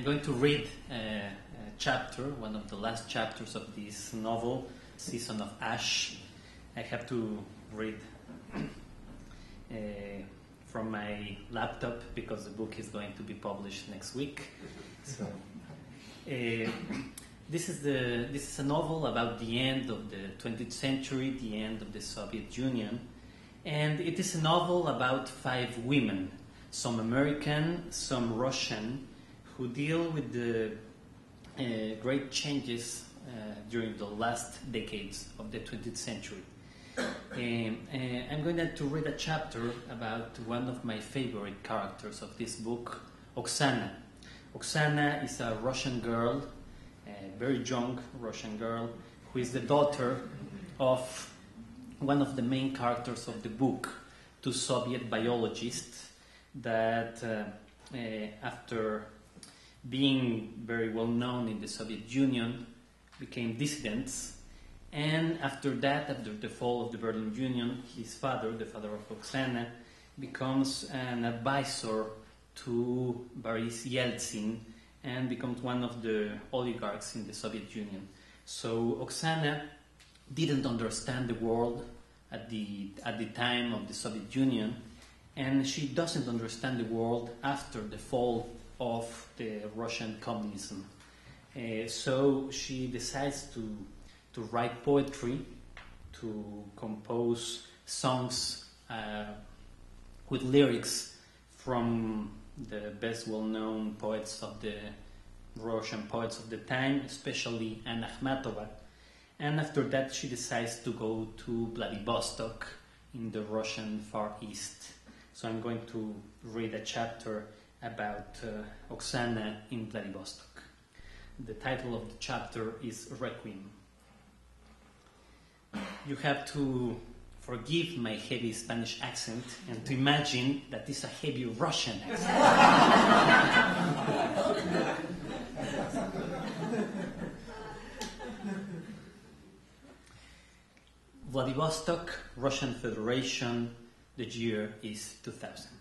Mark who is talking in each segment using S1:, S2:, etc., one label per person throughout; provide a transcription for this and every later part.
S1: I'm going to read a chapter, one of the last chapters of this novel, Season of Ash. I have to read from my laptop because the book is going to be published next week. So, this is a novel about the end of the 20th century, the end of the Soviet Union, and it is a novel about 5 women, some American, some Russian, who deal with the great changes during the last decades of the 20th century. I'm going to read a chapter about one of my favorite characters of this book, Oksana. Oksana is a Russian girl, a very young Russian girl, who is the daughter of one of the main characters of the book, 2 Soviet biologists that after being very well known in the Soviet Union became dissidents. And after that, after the fall of the Berlin Union, his father, the father of Oksana, becomes an advisor to Boris Yeltsin and becomes one of the oligarchs in the Soviet Union. So Oksana didn't understand the world at the time of the Soviet Union, and she doesn't understand the world after the fall of the Russian communism. So she decides to write poetry, to compose songs with lyrics from the best well-known poets of the Russian poets of the time, especially Anna Akhmatova. And after that, she decides to go to Vladivostok in the Russian Far East. So I'm going to read a chapter about Oksana in Vladivostok. The title of the chapter is Requiem. You have to forgive my heavy Spanish accent and to imagine that it's a heavy Russian accent. Vladivostok, Russian Federation, the year is 2000.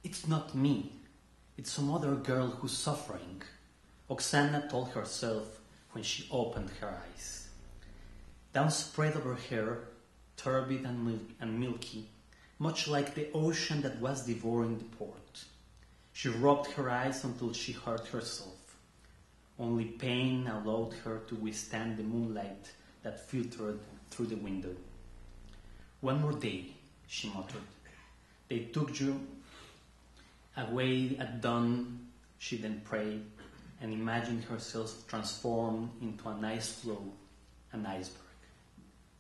S1: It's not me. It's some other girl who's suffering, Oksana told herself when she opened her eyes. Downspread over her, turbid and milky, much like the ocean that was devouring the port. She rubbed her eyes until she hurt herself. Only pain allowed her to withstand the moonlight that filtered through the window. One more day, she muttered. They took you away at dawn. She then prayed and imagined herself transformed into an ice floe, an iceberg.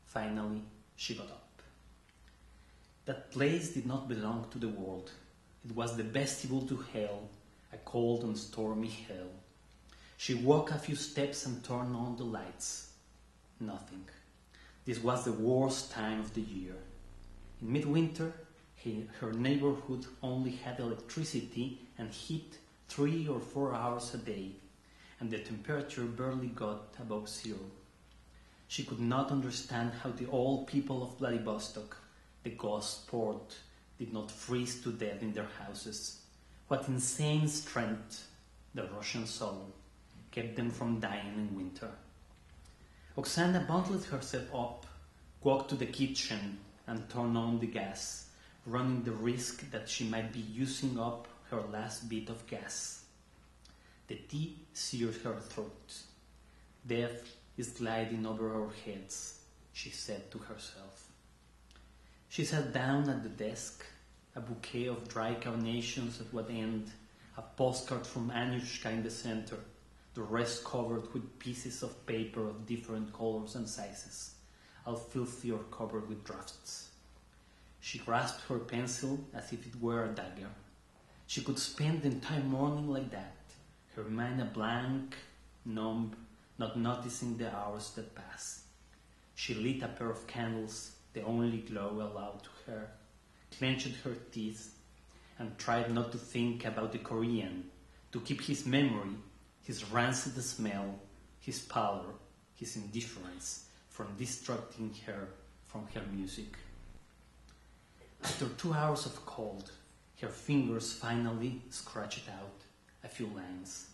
S1: Finally, she got up. That place did not belong to the world. It was the vestibule to hell, a cold and stormy hell. She walked a few steps and turned on the lights. Nothing. This was the worst time of the year. In midwinter, her neighborhood only had electricity and heat 3 or 4 hours a day, and the temperature barely got above 0. She could not understand how the old people of Vladivostok, the ghost port, did not freeze to death in their houses. What insane strength, the Russian soul, kept them from dying in winter. Oksana bundled herself up, walked to the kitchen, and turned on the gas, running the risk that she might be using up her last bit of gas. The tea seared her throat. Death is gliding over our heads, she said to herself. She sat down at the desk, a bouquet of dry carnations at one end, a postcard from Anyushka in the center, the rest covered with pieces of paper of different colors and sizes, all filthy or covered with drafts. She grasped her pencil as if it were a dagger. She could spend the entire morning like that, her mind a blank, numb, not noticing the hours that passed. She lit a pair of candles, the only glow allowed to her, clenched her teeth, and tried not to think about the Korean, to keep his memory, his rancid smell, his pallor, his indifference from distracting her from her music. After 2 hours of cold, Her fingers finally scratched out a few lines.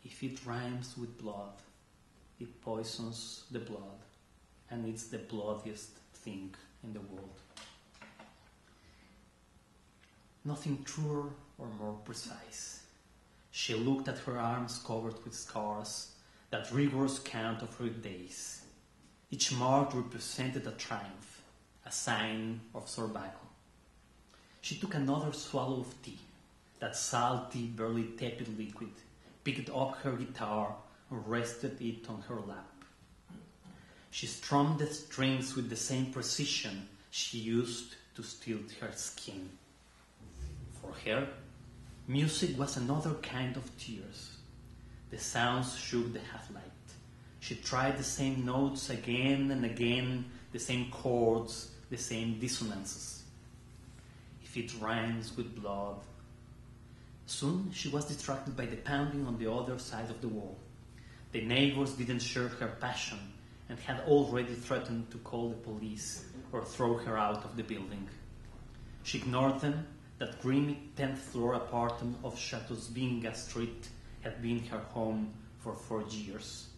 S1: If it rhymes with blood, it poisons the blood, and it's the bloodiest thing in the world. Nothing truer or more precise. She looked at her arms covered with scars, that rigorous count of her days. Each mark represented a triumph, a sign of survival. She took another swallow of tea, that salty, barely tepid liquid, picked up her guitar and rested it on her lap. She strummed the strings with the same precision she used to still her skin. For her, music was another kind of tears. The sounds shook the half-light. She tried the same notes again and again, the same chords, the same dissonances. If it rhymes with blood. Soon she was distracted by the pounding on the other side of the wall. The neighbors didn't share her passion and had already threatened to call the police or throw her out of the building. She ignored them. That grimy 10th floor apartment of Chateauvinga Street had been her home for 4 years.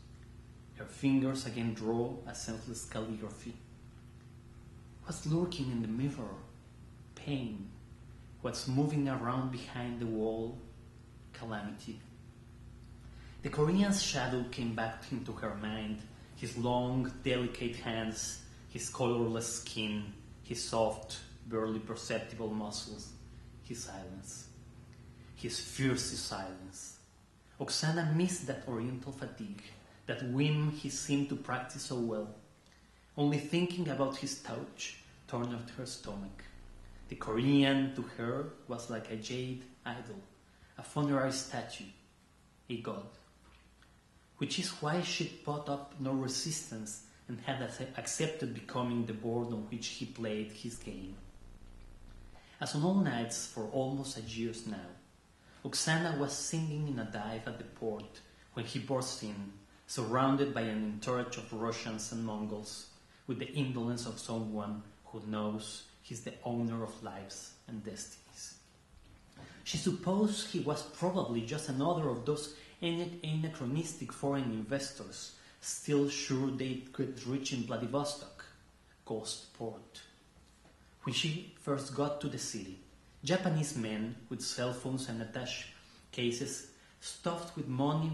S1: Her fingers again draw a senseless calligraphy. What's lurking in the mirror? Pain. What's moving around behind the wall? Calamity. The Korean's shadow came back into her mind, his long, delicate hands, his colorless skin, his soft, barely perceptible muscles, his silence, his fierce silence. Oksana missed that oriental fatigue, that whim he seemed to practice so well. Only thinking about his touch turned out her stomach. The Korean to her was like a jade idol, a funerary statue, a god. Which is why she put up no resistance and had accepted becoming the board on which he played his game. As on all nights for almost a year now, Oksana was singing in a dive at the port when he burst in, surrounded by an entourage of Russians and Mongols, with the indolence of someone who knows he's the owner of lives and destinies. She supposed he was probably just another of those anachronistic foreign investors still sure they'd get rich in Vladivostok, ghost port. When she first got to the city, Japanese men with cell phones and attache cases stuffed with money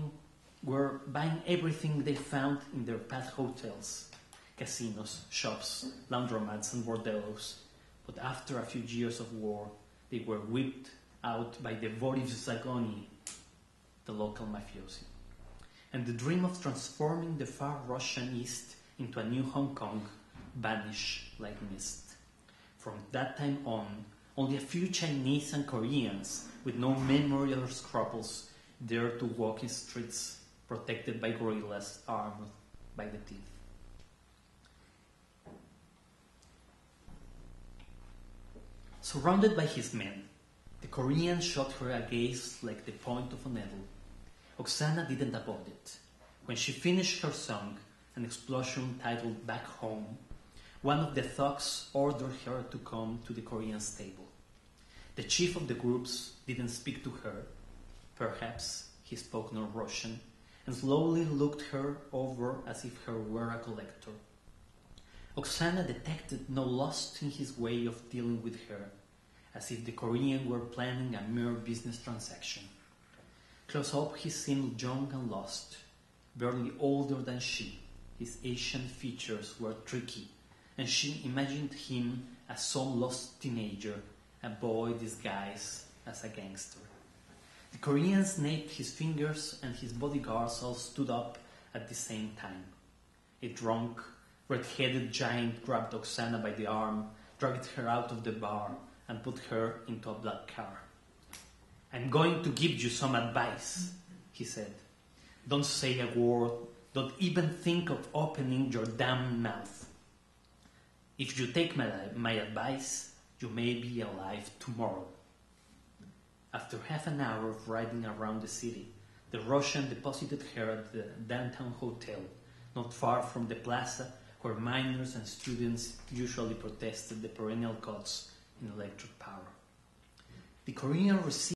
S1: were buying everything they found in their path hotels, casinos, shops, laundromats and bordellos. But after a few years of war, they were whipped out by the Vorivzagoni, the local mafiosi. And the dream of transforming the far Russian East into a new Hong Kong vanished like mist. From that time on, only a few Chinese and Koreans with no memory or scruples dared to walk in streets protected by guerrillas armed by the teeth. Surrounded by his men, the Korean shot her a gaze like the point of a needle. Oksana didn't avoid it. When she finished her song, an explosion titled Back Home, one of the thugs ordered her to come to the Korean stable. The chief of the groups didn't speak to her. Perhaps he spoke no Russian, and slowly looked her over as if her were a collector. Oksana detected no lust in his way of dealing with her, as if the Korean were planning a mere business transaction. Close up he seemed young and lost, barely older than she. His Asian features were tricky, and she imagined him as some lost teenager, a boy disguised as a gangster. The Korean snapped his fingers and his bodyguards all stood up at the same time. A drunk, red-headed giant grabbed Oksana by the arm, dragged her out of the bar, and put her into a black car. "I'm going to give you some advice," he said. "Don't say a word, don't even think of opening your damn mouth. If you take my advice, you may be alive tomorrow." After half an hour of riding around the city, the Russian deposited her at the downtown hotel, not far from the plaza where miners and students usually protested the perennial cuts in electric power. The Korean received